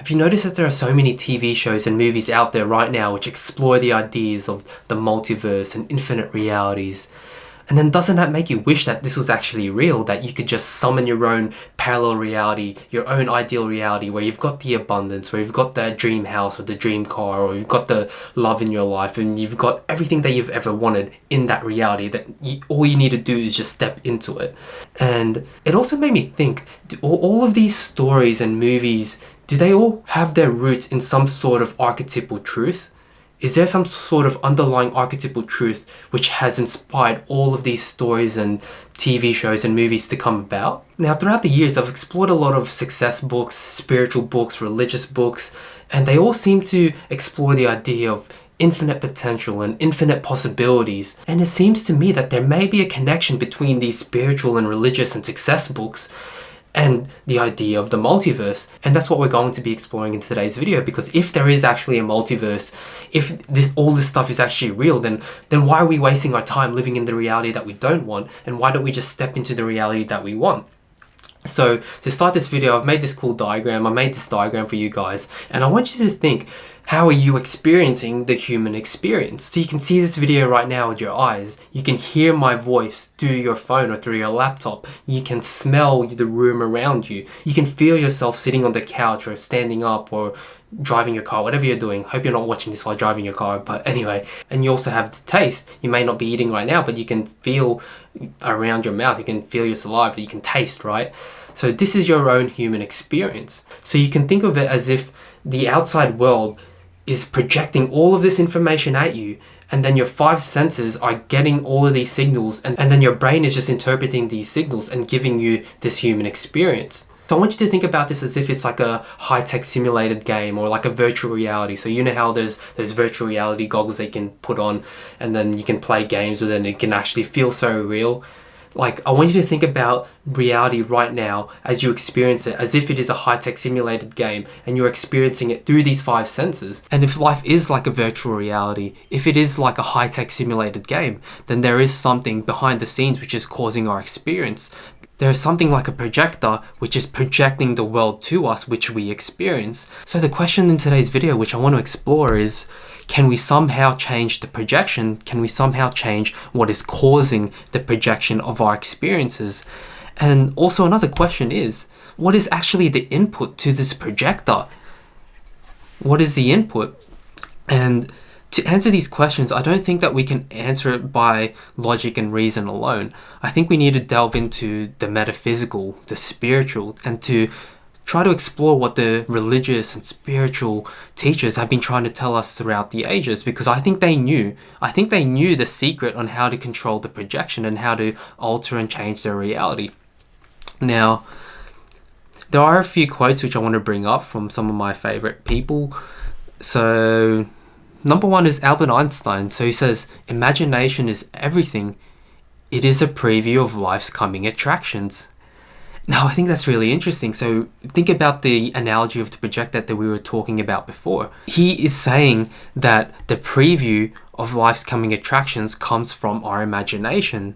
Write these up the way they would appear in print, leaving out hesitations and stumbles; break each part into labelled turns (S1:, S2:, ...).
S1: Have you noticed that there are so many TV shows and movies out there right now which explore the ideas of the multiverse and infinite realities? And then doesn't that make you wish that this was actually real, that you could just summon your own parallel reality, your own ideal reality where you've got the abundance, where you've got that dream house or the dream car, or you've got the love in your life and you've got everything that you've ever wanted in that reality, that all you need to do is just step into it. And it also made me think, do all of these stories and movies, do they all have their roots in some sort of archetypal truth? Is there some sort of underlying archetypal truth which has inspired all of these stories and TV shows and movies to come about? Now, throughout the years, I've explored a lot of success books, spiritual books, religious books, and they all seem to explore the idea of infinite potential and infinite possibilities. And it seems to me that there may be a connection between these spiritual and religious and success books and the idea of the multiverse. And that's what we're going to be exploring in today's video, because if there is actually a multiverse, if all this stuff is actually real, then why are we wasting our time living in the reality that we don't want, and why don't we just step into the reality that we want? So to start this video, I've made this cool diagram. I made this diagram for you guys, and I want you to think, how are you experiencing the human experience? So you can see this video right now with your eyes. You can hear my voice through your phone or through your laptop. You can smell the room around you. You can feel yourself sitting on the couch or standing up or driving your car, whatever you're doing. Hope you're not watching this while driving your car, but anyway. And you also have the taste. You may not be eating right now, but you can feel around your mouth. You can feel your saliva. You can taste, right? So this is your own human experience. So you can think of it as if the outside world is projecting all of this information at you, and then your five senses are getting all of these signals, and then your brain is just interpreting these signals and giving you this human experience. So I want you to think about this as if it's like a high-tech simulated game or like a virtual reality. So you know how there's virtual reality goggles they can put on, and then you can play games with it and it can actually feel so real. Like, I want you to think about reality right now as you experience it, as if it is a high-tech simulated game and you're experiencing it through these five senses. And if life is like a virtual reality, if it is like a high-tech simulated game, then there is something behind the scenes which is causing our experience. There is something like a projector which is projecting the world to us, which we experience. So the question in today's video which I want to explore is, can we somehow change the projection? Can we somehow change what is causing the projection of our experiences? And also another question is, what is actually the input to this projector? What is the input? And to answer these questions, I don't think that we can answer it by logic and reason alone. I think we need to delve into the metaphysical, the spiritual, and to try to explore what the religious and spiritual teachers have been trying to tell us throughout the ages, because I think they knew the secret on how to control the projection and how to alter and change their reality. Now, there are a few quotes which I want to bring up from some of my favorite people. So number one is Albert Einstein. So he says, "Imagination is everything. It is a preview of life's coming attractions." Now, I think that's really interesting. So think about the analogy of the projector that we were talking about before. He is saying that the preview of life's coming attractions comes from our imagination.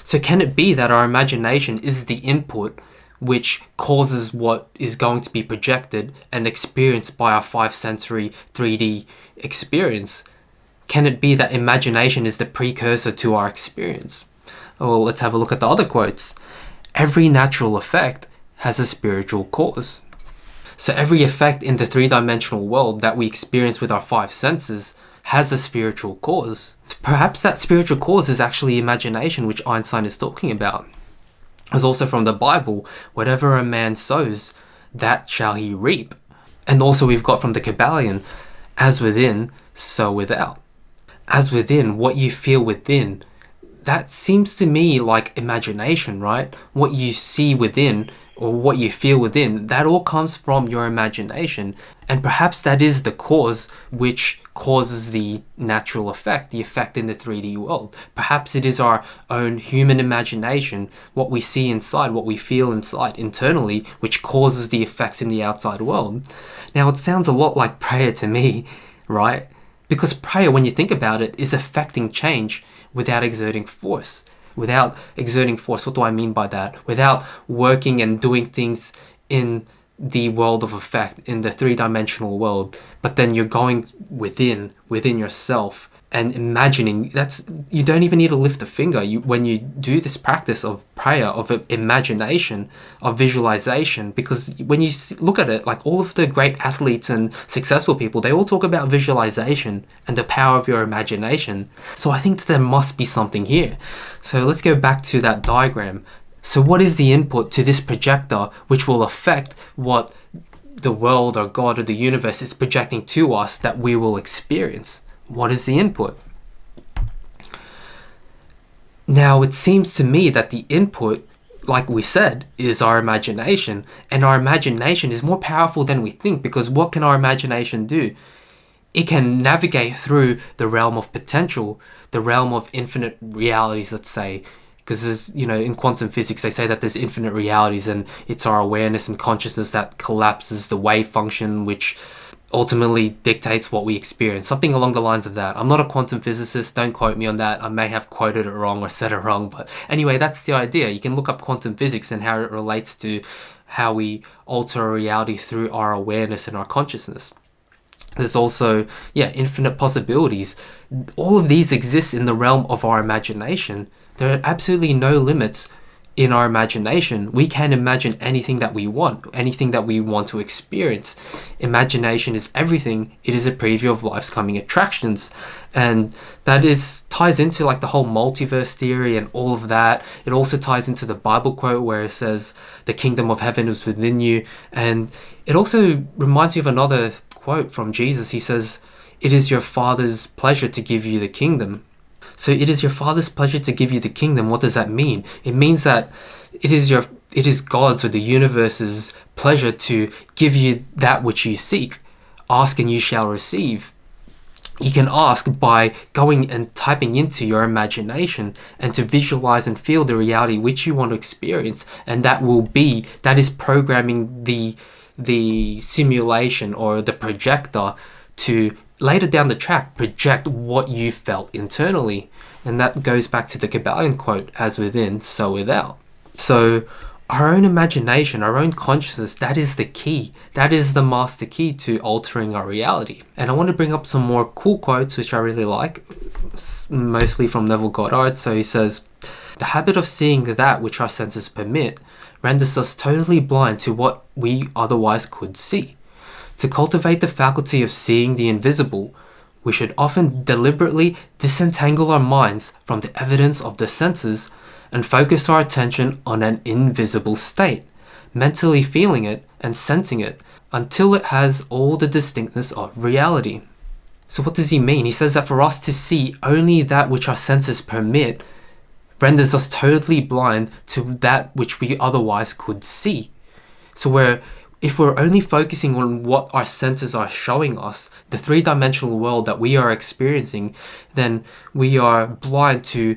S1: So can it be that our imagination is the input which causes what is going to be projected and experienced by our five-sensory 3D experience? Can it be that imagination is the precursor to our experience? Well, let's have a look at the other quotes. "Every natural effect has a spiritual cause." So every effect in the three-dimensional world that we experience with our five senses has a spiritual cause. Perhaps that spiritual cause is actually imagination, which Einstein is talking about. There's also from the Bible, "Whatever a man sows, that shall he reap." And also we've got from the Kabbalion, "As within, so without." As within, what you feel within, that seems to me like imagination, right? What you see within or what you feel within, that all comes from your imagination. And perhaps that is the cause which causes the natural effect, the effect in the 3D world. Perhaps it is our own human imagination, what we see inside, what we feel inside internally, which causes the effects in the outside world. Now, it sounds a lot like prayer to me, right? Because prayer, when you think about it, is affecting change without exerting force. Without exerting force, what do I mean by that? Without working and doing things in the world of effect, in the three-dimensional world, but then you're going within yourself and imagining. That's, you don't even need to lift a finger. When you do this practice of prayer, of imagination, of visualization, because when you look at it, like all of the great athletes and successful people, they all talk about visualization and the power of your imagination. So I think that there must be something here. So let's go back to that diagram. So what is the input to this projector which will affect what the world or God or the universe is projecting to us that we will experience? What is the input? Now, it seems to me that the input, like we said, is our imagination. And our imagination is more powerful than we think, because what can our imagination do? It can navigate through the realm of potential, the realm of infinite realities, let's say. Because there's, in quantum physics, they say that there's infinite realities, and it's our awareness and consciousness that collapses the wave function, which ultimately dictates what we experience. Something along the lines of that. I'm not a quantum physicist, don't quote me on that. I may have quoted it wrong or said it wrong, but anyway, that's the idea. You can look up quantum physics and how it relates to how we alter our reality through our awareness and our consciousness. There's also, infinite possibilities. All of these exist in the realm of our imagination. There are absolutely no limits in our imagination. We can imagine anything that we want, anything that we want to experience. Imagination is everything. It is a preview of life's coming attractions. And that ties into like the whole multiverse theory and all of that. It also ties into the Bible quote where it says, the kingdom of heaven is within you. And it also reminds me of another quote from Jesus. He says, it is your Father's pleasure to give you the kingdom. So it is your Father's pleasure to give you the kingdom. What does that mean? It means that it is God's or the universe's pleasure to give you that which you seek. Ask and you shall receive. You can ask by going and typing into your imagination and to visualize and feel the reality which you want to experience, and that is programming the simulation or the projector to later down the track project what you felt internally. And that goes back to the Kabbalion quote, as within, so without. So our own imagination, our own consciousness, that is the key. That is the master key to altering our reality. And I want to bring up some more cool quotes which I really like, mostly from Neville Goddard. So he says, the habit of seeing that which our senses permit renders us totally blind to what we otherwise could see. To cultivate the faculty of seeing the invisible, we should often deliberately disentangle our minds from the evidence of the senses and focus our attention on an invisible state, mentally feeling it and sensing it until it has all the distinctness of reality. So what does he mean? He says that for us to see only that which our senses permit renders us totally blind to that which we otherwise could see. So if we're only focusing on what our senses are showing us, the three-dimensional world that we are experiencing, then we are blind to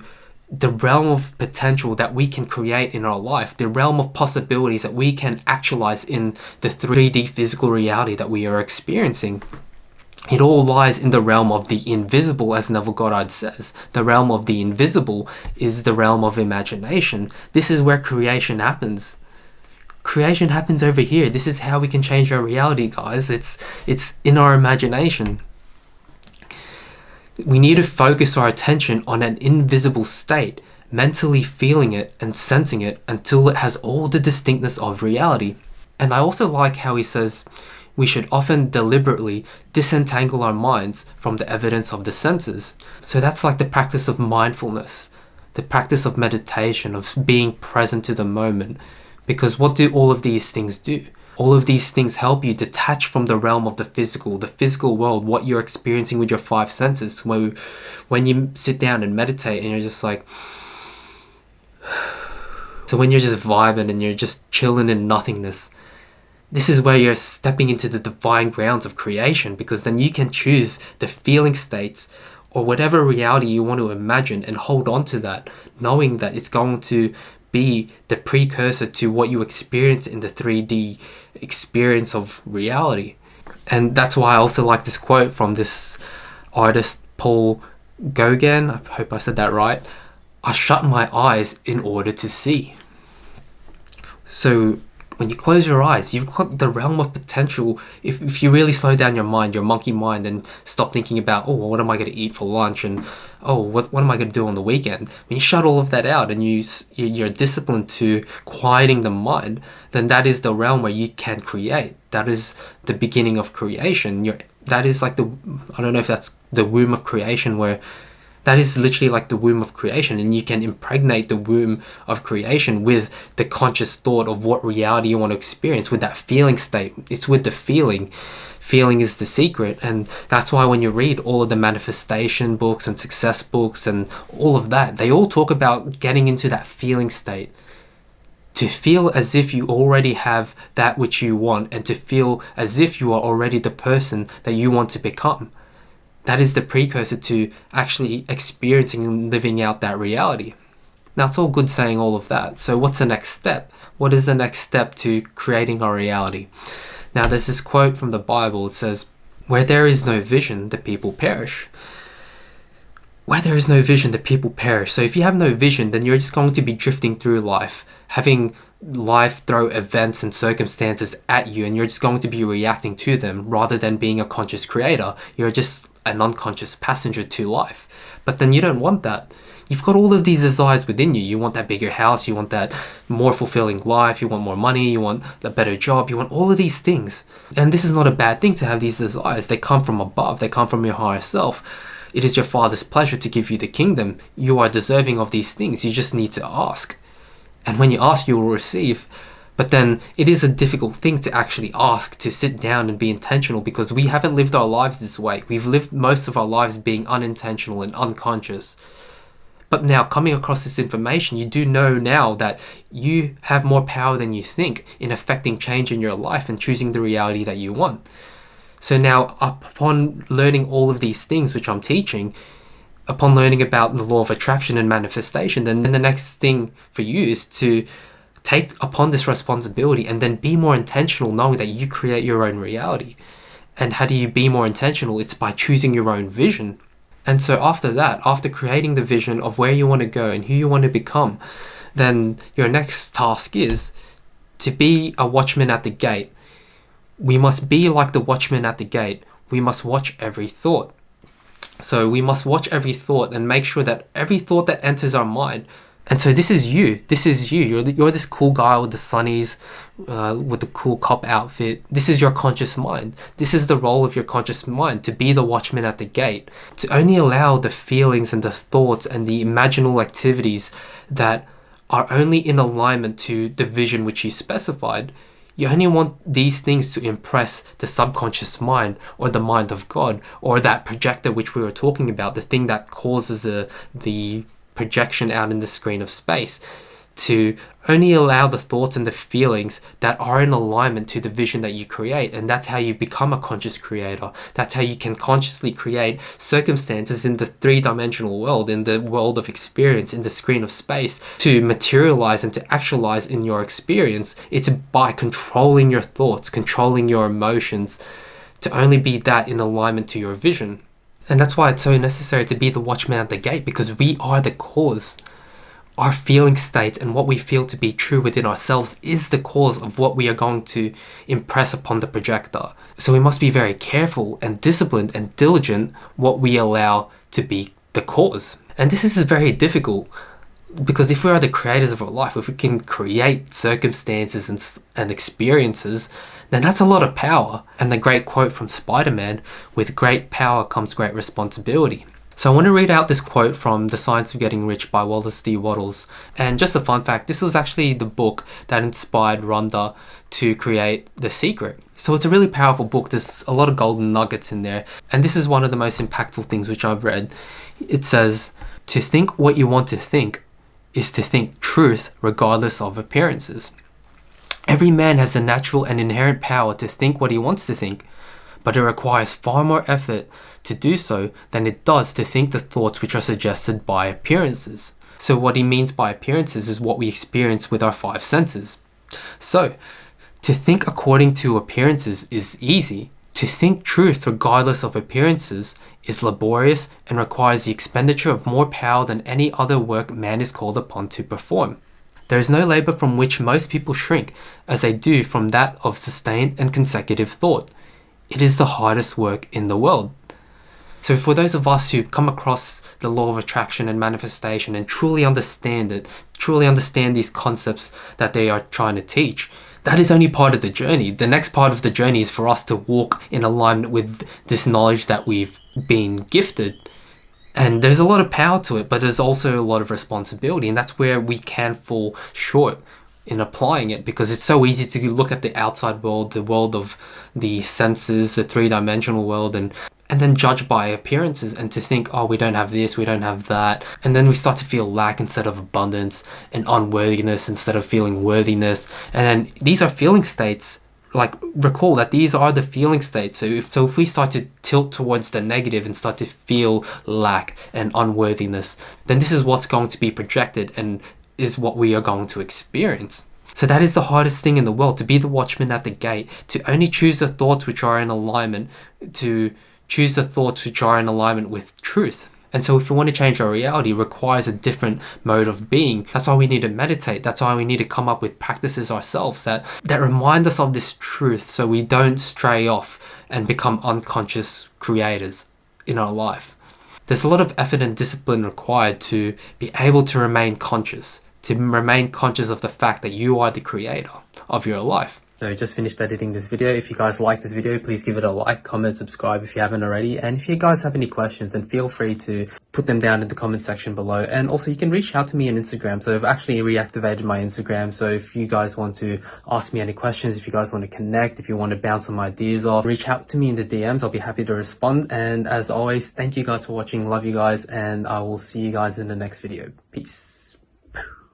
S1: the realm of potential that we can create in our life, the realm of possibilities that we can actualize in the 3D physical reality that we are experiencing. It all lies in the realm of the invisible, as Neville Goddard says. The realm of the invisible is the realm of imagination. This is where creation happens. Creation happens over here. This is how we can change our reality, guys. It's in our imagination. We need to focus our attention on an invisible state, mentally feeling it and sensing it until it has all the distinctness of reality. And I also like how he says we should often deliberately disentangle our minds from the evidence of the senses. So that's like the practice of mindfulness, the practice of meditation, of being present to the moment. Because what do all of these things do? All of these things help you detach from the realm of the physical world, what you're experiencing with your five senses. When you sit down and meditate and you're just like... So when you're just vibing and you're just chilling in nothingness, this is where you're stepping into the divine grounds of creation, because then you can choose the feeling states or whatever reality you want to imagine and hold on to that, knowing that it's going to be the precursor to what you experience in the 3D experience of reality. And that's why I also like this quote from this artist, Paul Gauguin. I hope I said that right. I shut my eyes in order to see. So When you close your eyes, you've got the realm of potential. If you really slow down your mind, your monkey mind, and stop thinking about, oh, what am I going to eat for lunch, and oh, what am I going to do on the weekend? When you shut all of that out and you're disciplined to quieting the mind, then that is the realm where you can create. That is the beginning of creation. That is like I don't know if that's the womb of creation, where that is literally like the womb of creation, and you can impregnate the womb of creation with the conscious thought of what reality you want to experience, with that feeling state. It's with the feeling. Feeling is the secret, and that's why when you read all of the manifestation books and success books and all of that, they all talk about getting into that feeling state. To feel as if you already have that which you want, and to feel as if you are already the person that you want to become. That is the precursor to actually experiencing and living out that reality. Now, it's all good saying all of that. So what's the next step? What is the next step to creating our reality? Now, there's this quote from the Bible. It says, "Where there is no vision, the people perish." Where there is no vision, the people perish. So if you have no vision, then you're just going to be drifting through life, having life throw events and circumstances at you, and you're just going to be reacting to them rather than being a conscious creator. You're just an unconscious passenger to life. But then you don't want that. You've got all of these desires within you. You want that bigger house, you want that more fulfilling life, you want more money, you want a better job, you want all of these things. And this is not a bad thing to have these desires. They come from above, they come from your higher self. It is your Father's pleasure to give you the kingdom. You are deserving of these things. You just need to ask. And when you ask, you will receive. But then it is a difficult thing to actually ask, to sit down and be intentional, because we haven't lived our lives this way. We've lived most of our lives being unintentional and unconscious. But now, coming across this information, you do know now that you have more power than you think in affecting change in your life and choosing the reality that you want. So now, upon learning all of these things which I'm teaching, upon learning about the law of attraction and manifestation, then the next thing for you is to take upon this responsibility and then be more intentional, knowing that you create your own reality. And how do you be more intentional? It's by choosing your own vision. And so after that, after creating the vision of where you want to go and who you want to become, then your next task is to be a watchman at the gate. We must be like the watchman at the gate. We must watch every thought. So we must watch every thought and make sure that every thought that enters our mind. And so this is you. This is you. You're this cool guy with the sunnies, with the cool cop outfit. This is your conscious mind. This is the role of your conscious mind, to be the watchman at the gate, to only allow the feelings and the thoughts and the imaginal activities that are only in alignment to the vision which you specified. You only want these things to impress the subconscious mind, or the mind of God, or that projector which we were talking about, the thing that causes the projection out in the screen of space, to only allow the thoughts and the feelings that are in alignment to the vision that you create. And that's how you become a conscious creator. That's how you can consciously create circumstances in the three-dimensional world, in the world of experience, in the screen of space, to materialize and to actualize in your experience. It's by controlling your thoughts, controlling your emotions, to only be that in alignment to your vision. And that's why it's so necessary to be the watchman at the gate, because we are the cause. Our feeling state and what we feel to be true within ourselves is the cause of what we are going to impress upon the projector. So we must be very careful and disciplined and diligent what we allow to be the cause. And this is very difficult, because if we are the creators of our life, if we can create circumstances and experiences, then that's a lot of power. And the great quote from Spider-Man, "With great power comes great responsibility." So I want to read out this quote from The Science of Getting Rich by Wallace D. Wattles. And just a fun fact, this was actually the book that inspired Rhonda to create The Secret. So it's a really powerful book. There's a lot of golden nuggets in there. And this is one of the most impactful things which I've read. It says, "To think what you want to think is to think truth regardless of appearances. Every man has a natural and inherent power to think what he wants to think, but it requires far more effort to do so than it does to think the thoughts which are suggested by appearances." So what he means by appearances is what we experience with our five senses. So, to think according to appearances is easy. To think truth regardless of appearances is laborious and requires the expenditure of more power than any other work man is called upon to perform. There is no labor from which most people shrink, as they do from that of sustained and consecutive thought. It is the hardest work in the world. So for those of us who come across the law of attraction and manifestation and truly understand it, truly understand these concepts that they are trying to teach, that is only part of the journey. The next part of the journey is for us to walk in alignment with this knowledge that we've been gifted. And there's a lot of power to it, but there's also a lot of responsibility. And that's where we can fall short in applying it, because it's so easy to look at the outside world, the world of the senses, the three-dimensional world, and then judge by appearances and to think, oh, we don't have this, we don't have that. And then we start to feel lack instead of abundance, and unworthiness instead of feeling worthiness. And then these are feeling states. Like, recall that these are the feeling states. So if we start to tilt towards the negative and start to feel lack and unworthiness, then this is what's going to be projected and is what we are going to experience. So that is the hardest thing in the world, to be the watchman at the gate, to only choose the thoughts which are in alignment, to choose the thoughts which are in alignment with truth. And so if we want to change our reality, it requires a different mode of being. That's why we need to meditate. That's why we need to come up with practices ourselves that remind us of this truth, so we don't stray off and become unconscious creators in our life. There's a lot of effort and discipline required to be able to remain conscious, of the fact that you are the creator of your life. So I just finished editing this video. If you guys like this video, please give it a like, comment, subscribe if you haven't already. And if you guys have any questions, then feel free to put them down in the comment section below. And also you can reach out to me on Instagram. So I've actually reactivated my Instagram. So if you guys want to ask me any questions, if you guys want to connect, if you want to bounce some ideas off, reach out to me in the DMs. I'll be happy to respond. And as always, thank you guys for watching. Love you guys. And I will see you guys in the next video. Peace.